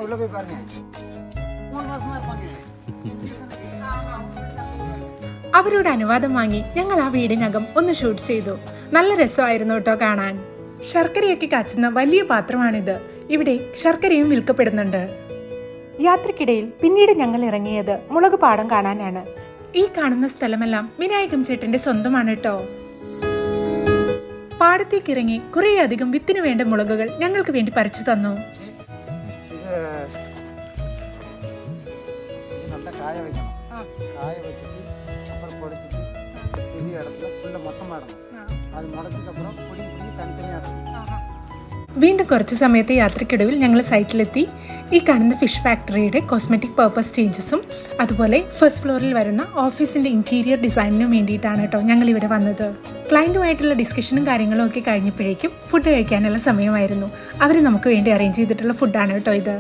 உள்ள போய் பாருங்க 3 மாசமா இருப்பாங்க. അവരോട് അനുവാദം വാങ്ങി ഞങ്ങൾ ആ വീടിനകം ഒന്ന് ഷൂട്ട് ചെയ്തു. നല്ല രസമായിരുന്നു കേട്ടോ കാണാൻ. ശർക്കരയൊക്കെ കാച്ചുന്ന വലിയ പാത്രമാണിത്. ഇവിടെ ശർക്കരയും വിൽക്കപ്പെടുന്നുണ്ട്. യാത്രക്കിടയിൽ പിന്നീട് ഞങ്ങൾ ഇറങ്ങിയത് മുളക് പാടം കാണാനാണ്. ഈ കാണുന്ന സ്ഥലമെല്ലാം വിനായകം ചേട്ടന്റെ സ്വന്തമാണ് കേട്ടോ. പാടത്തേക്ക് ഇറങ്ങി കുറേയധികം വിത്തിനു വേണ്ട മുളകുകൾ ഞങ്ങൾക്ക് വേണ്ടി പറിച്ചു തന്നു. நல்லா காய வைக்கணும். காய வச்சுட்டு அப்புறம் பொடிச்சிட்டு சிறிய இடத்துல ஃபுல்லாக மொத்தமாக இடணும். அது முளைச்சதுக்கப்புறம் பொடி தனித்தனியாக இடணும். വീണ്ടും കുറച്ച് സമയത്തെ യാത്രയ്ക്കൊടുവിൽ ഞങ്ങൾ സൈറ്റിലെത്തി. ഈ കാണുന്ന ഫിഷ് ഫാക്ടറിയുടെ കോസ്മെറ്റിക് പർപ്പസ് ചേഞ്ചസും അതുപോലെ ഫസ്റ്റ് ഫ്ലോറിൽ വരുന്ന ഓഫീസിൻ്റെ ഇൻറ്റീരിയർ ഡിസൈനിനും വേണ്ടിയിട്ടാണ് കേട്ടോ ഞങ്ങളിവിടെ വന്നത്. ക്ലയൻറ്റുമായിട്ടുള്ള ഡിസ്കഷനും കാര്യങ്ങളും ഒക്കെ കഴിഞ്ഞപ്പോഴേക്കും ഫുഡ് കഴിക്കാനുള്ള സമയമായിരുന്നു. അവർ നമുക്ക് വേണ്ടി അറേഞ്ച് ചെയ്തിട്ടുള്ള ഫുഡാണ് കേട്ടോ ഇത്.